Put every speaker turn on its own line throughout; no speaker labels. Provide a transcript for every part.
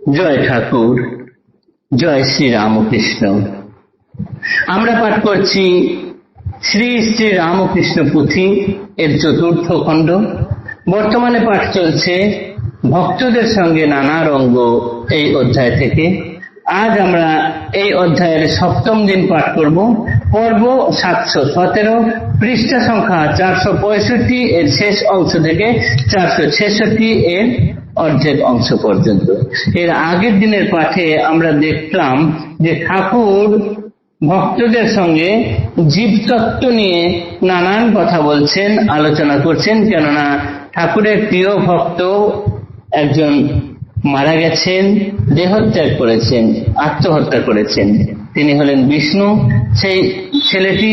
জয় ঠাকুর, জয় শ্রী রামকৃষ্ণ। আমরা পাঠ করছি শ্রী শ্রী রামকৃষ্ণ পুঁথি এর ৪র্থ খণ্ড। বর্তমানে পাঠ চলছে ভক্তদের সঙ্গে নানা রঙ্গ এই অধ্যায় থেকে। আজ আমরা এই অধ্যায়ের ৭ম দিন পাঠ করব। পর্ব ৭১৭, পৃষ্ঠা সংখ্যা ৪৬৫ এর শেষ অংশ থেকে ৪৬৬ এর অর্ধেক অংশ পর্যন্ত। এর আগের দিনের পাঠে আমরা দেখলাম যে ঠাকুর ভক্তদের সঙ্গে জীবতত্ত্ব নিয়ে নানান কথা বলছেন, আলোচনা করছেন। কেননা ঠাকুরের প্রিয় ভক্ত একজন মারা গেছেন, দেহত্যাগ করেছেন, আত্মহত্যা করেছেন। তিনি হলেন বিষ্ণু। সেই ছেলেটি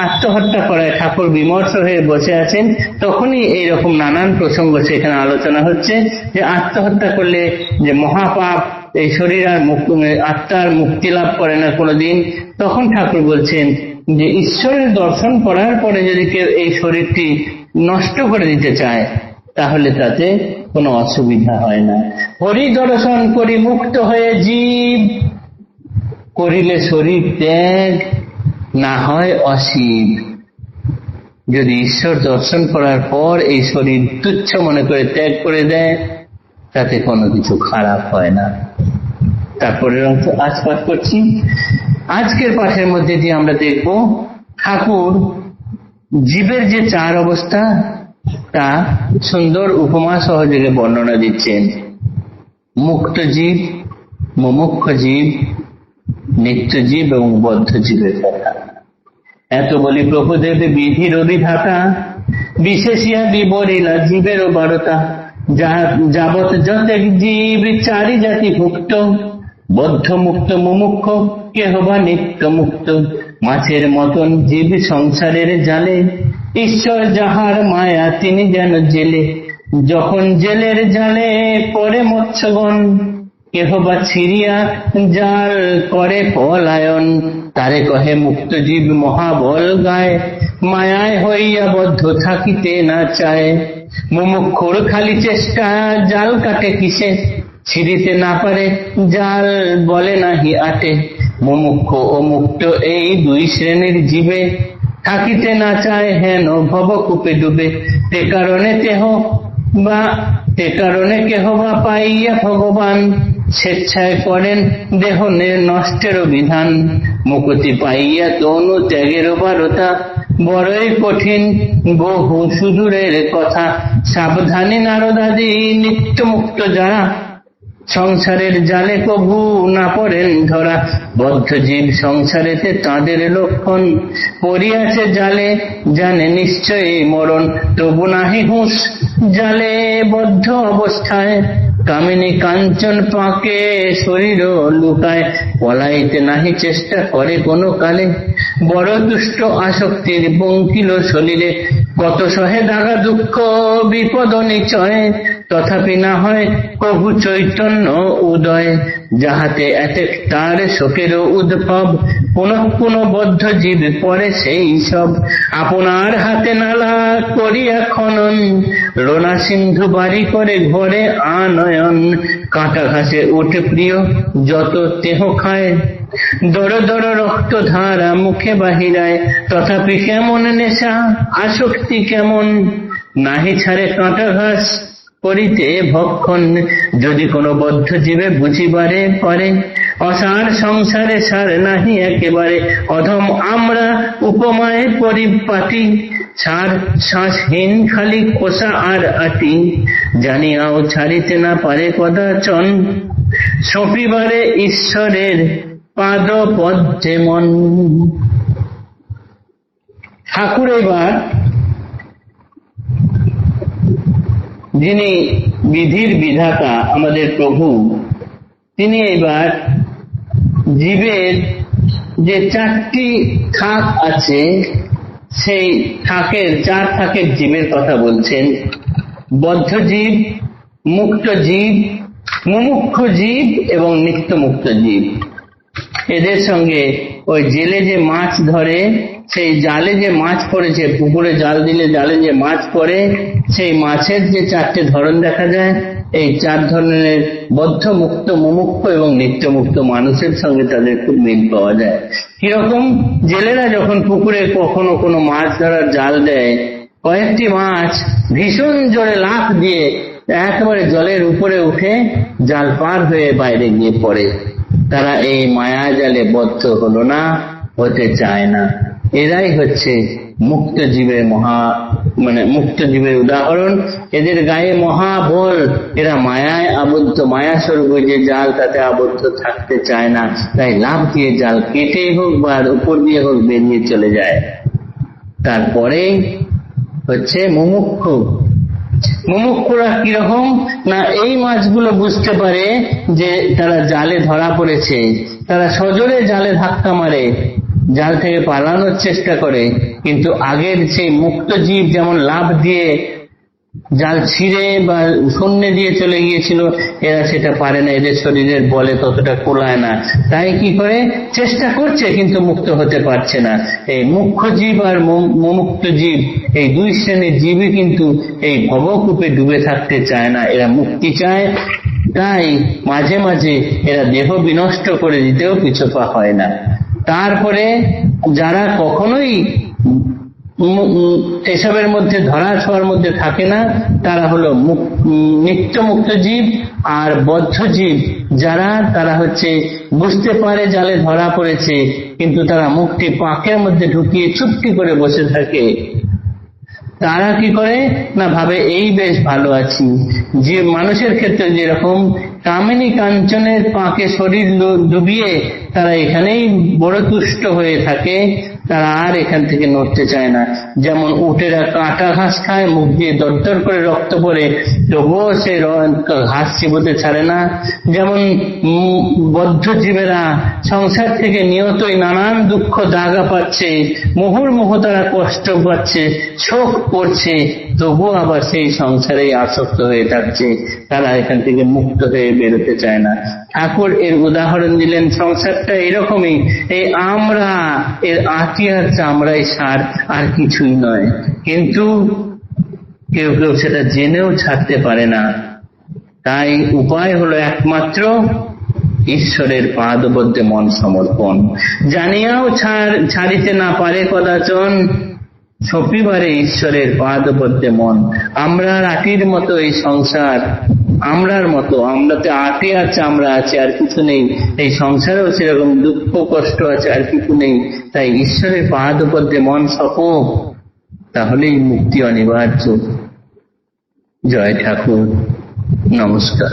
আত্মহত্যা করায় ঠাকুর বিমর্ষ হয়ে বসে আছেন। তখনই এইরকম নানান প্রসঙ্গ সেখানে আলোচনা হচ্ছে যে আত্মহত্যা করলে যে মহাপাপ, এই শরীর আর আত্মার মুক্তি লাভ করে না কোনোদিন। তখন ঠাকুর বলছেন যে ঈশ্বরের দর্শন করার পরে যদি কেউ এই শরীরটি নষ্ট করে দিতে চায় তাহলে তাতে কোনো অসুবিধা হয় না। হরি দর্শন করি মুক্ত হয়ে জীব, করিলে শরীর ত্যাগ না হয় অশিব। যদি ঈশ্বর দর্শন করার পর এই শরীর তুচ্ছ মনে করে ত্যাগ করে দেয় তাতে কোনো কিছু খারাপ হয় না। তারপরের অংশ আজ পাঠ করছি। আজকের পাঠের মধ্যে দিয়ে আমরা দেখব ঠাকুর জীবের যে 4 অবস্থা তা সুন্দর উপমা সহযোগে বর্ণনা দিচ্ছেন। মুক্ত জীব, মুমুক্ষ জীব, নিত্য জীব এবং বদ্ধ জীবের কথা। এত বলি প্রভুদেব বিধির অধিধাতা, বিশেষিয়া বিবরিলা জীবেরও 12টা। যাবৎ যতেক জীব 4 জাতি ভুক্ত, বদ্ধ মুক্ত মুমুক্ষ কেহ বা নিত্য মুক্ত। মাছের মতন জীব সংসারের জালে, ঈশ্বর যাহার মায়া তিনি যেন জেলে। যখন জেলের জালে পড়ে মৎস্যগণ, কেহ বা ছিড়িয়া জাল করে পলায়ন। তারে কহে মুক্ত জীব মহাবল গায়, মায়ায় হইয়া বদ্ধ থাকিতে না চায়। মুমুক্ষুর খালি চেষ্টা জাল কাটে কিসে, ছিড়িতে না পারে জাল বলে নাহি আটে। মুমুক্ষ ও মুক্ত এই 2 শ্রেণীর জীবে, থাকিতে না চায় হেন ভবকূপে ডুবে। তে কারণে কেহ বা পাইয়া ভগবান, স্বেচ্ছায় করেন দেহ নষ্টেরও বিধান। মুকুতি পাইয়া তনু ত্যাগের 12টা, বড়ই কঠিন বহু সুদূরের কথা। সাবধানী নারদাদি নিত্য মুক্ত যারা, সংসারের জালে কভু না পড়েন ধরা। বদ্ধ জীব সংসারেতে তাদের লক্ষণ, পড়িয়াছে জালে জানে নিশ্চয়ই মরণ। তবু নাহি হুঁশ জালে বদ্ধ অবস্থায়, কামিনী কাঞ্চন পাকে শরীর লুকায়। পলাইতে নাহি চেষ্টা করে কোনো কালে, বড় দুষ্ট আসক্তির বঙ্কিল শরীরে। কত সহে দাগা দুঃখ বিপদ নিচয়, তথাপি না হয় কভু চৈতন্য উদয়। যাহাতে এতেক তার শোকের উদ্ভব, পুনঃ বদ্ধ জীব পরে সেই সব। আপনার হাতে নালা করিয়া খনন, রোনা সিন্ধু বাড়ি করে ঘরে আনয়ন। কাঁটা ঘাসে উঠে প্রিয় যত দেহ খায়, দড় দড় রক্ত ধারা মুখে বাহিরায়। তথাপি কেমন নেশা আসক্তি কেমন, নাহি ছাড়ে কাঁটা ঘাস করিতে ভক্ষণ। যদি কোনো বদ্ধ জীবে বুঝিবারে পারে, অসার সংসারে সার নাহি একেবারে। অধম আমরা উপমায় পরিপাটি, সার শ্বাসহীন খালি খোসা আর আটি। জানিয়াও ছাড়িতে না পারে কদাচন, সপিবারে ঈশ্বরের পাদ পদ্মে মন। ঠাকুর এবার যিনি বিধির বিধাতা আমাদের প্রভু, তিনি এবার জীবের যে 4টি থাক আছে সেই 4 থাকের জীবের কথা বলছেন। বদ্ধ জীব, মুক্ত জীব, মুমুক্ষ জীব এবং নিত্য মুক্ত জীব। এদের সঙ্গে ওই জেলে যে মাছ ধরে, সেই জালে যে মাছ পড়েছে, পুকুরে জাল দিলে জালে যে মাছ পড়ে, সেই মাছের যে 4টে ধরন দেখা যায় এই চার ধরনের বদ্ধ মুক্ত, মুমুক্ষ এবং নিত্যমুক্ত মানুষের সঙ্গে তাদের খুব মিল পাওয়া যায়। কিরকম? জেলেরা যখন পুকুরে কখনো কোনো মাছ ধরার জাল দেয়, কয়েকটি মাছ ভীষণ জোরে লাফ দিয়ে একেবারে জলের উপরে উঠে জাল পার হয়ে বাইরে গিয়ে পড়ে। তারা এই মায়া জালে বদ্ধ হলো না, হতে চায় না। এরাই হচ্ছে মুক্ত জীবের মুক্ত জীবের উদাহরণ। এদের গায়ে মহাবল, এরা মায়ায় আবদ্ধ, মায়া স্বরূপ যে জাল তাতে আবদ্ধ থাকতে চায় না, তাই লাফ দিয়ে জাল কেটেই হোক বা উপর দিয়ে হোক বেরিয়ে চলে যায়। তারপরে হচ্ছে মুমুক্ষ। মুমুক্ষুরা কিরকম না, এই মাছগুলো বুঝতে পারে যে তারা জালে ধরা পড়েছে, তারা সজোরে জালে ধাক্কা মারে, জাল থেকে পালানোর চেষ্টা করে। কিন্তু আগের সেই মুক্ত জীব যেমন লাফ দিয়ে জাল ছিঁড়ে বা শূন্যে দিয়ে চলে গিয়েছিল, এরা সেটা পারে না, এদের শরীরের বলে ততটা কোলায় না। তাই কি করে? চেষ্টা করছে কিন্তু মুক্ত হতে পারছে না। এই মুখ্য জীব আর মুমুক্ত জীব, এই দুই শ্রেণীর জীবই কিন্তু এই ভবকূপে ডুবে থাকতে চায় না, এরা মুক্তি চায়। তাই মাঝে মাঝে এরা দেহ বিনষ্ট করে দিতেও পিছপা হয় না। তারপরে যারা কখনোই এসবের মধ্যে ধরা ছোঁয়ার মধ্যে থাকে না, তারা হলো নিত্য মুক্ত জীব আর বদ্ধ জীব। যারা তারা হচ্ছে বুঝতে পারে জালে ধরা পড়েছে, কিন্তু তারা মুখটি পাঁকের মধ্যে ঢুকিয়ে চুপটি করে বসে থাকে। তারা কি করে না, ভাবে এই বেশ ভালো আছি। যে মানুষের ক্ষেত্রে যেরকম কামিনী কাঞ্চনের পাকে শরীর ডুবিয়ে তারা এখানেই বড় তুষ্ট হয়ে থাকে, তারা আর এখান থেকে নড়তে চায় না। যেমন উটেরা কাঁটা ঘাস খায়, মুখ দিয়ে দরদর করে রক্ত পড়ে, তবুও সে ঘাস চিবোতে ছাড়ে না। যেমন বদ্ধ জীবেরা সংসার থেকে নিয়তই নানান দুঃখ দাগা পাচ্ছে, মুহুর্মুহু তারা কষ্ট পাচ্ছে, শোক করছে, তবুও আবার সেই সংসারেই আসক্ত হয়ে থাকছে, তারা এখান থেকে মুক্ত হয়ে বেরোতে চায় না। ঠাকুর এর উদাহরণ দিলেন, সংসারটা এরকমই, এই আমরা এর আটি আর চামড়াই সার, আর কিছুই নয়। কিন্তু কেউ কেউ সেটা জেনেও ছাড়তে পারে না। তাই উপায় হলো একমাত্র ঈশ্বরের পাদপদ্মে মন সমর্পণ। জানিয়াও ছাড়িতে না পারে কদাচন, সপিবারে ঈশ্বরের পাদপদ্মে মন। আমরা আটির মতো এই সংসার, আমরার মতো, আমরাতে আটি আর চামড়া আছে, আর কিছু নেই। এই সংসারেও সেরকম দুঃখ কষ্ট আছে, আর কিছু নেই। তাই ঈশ্বরের পাদপদ্মে মন সপক, তাহলেই মুক্তি অনিবার্য। জয় ঠাকুর, নমস্কার।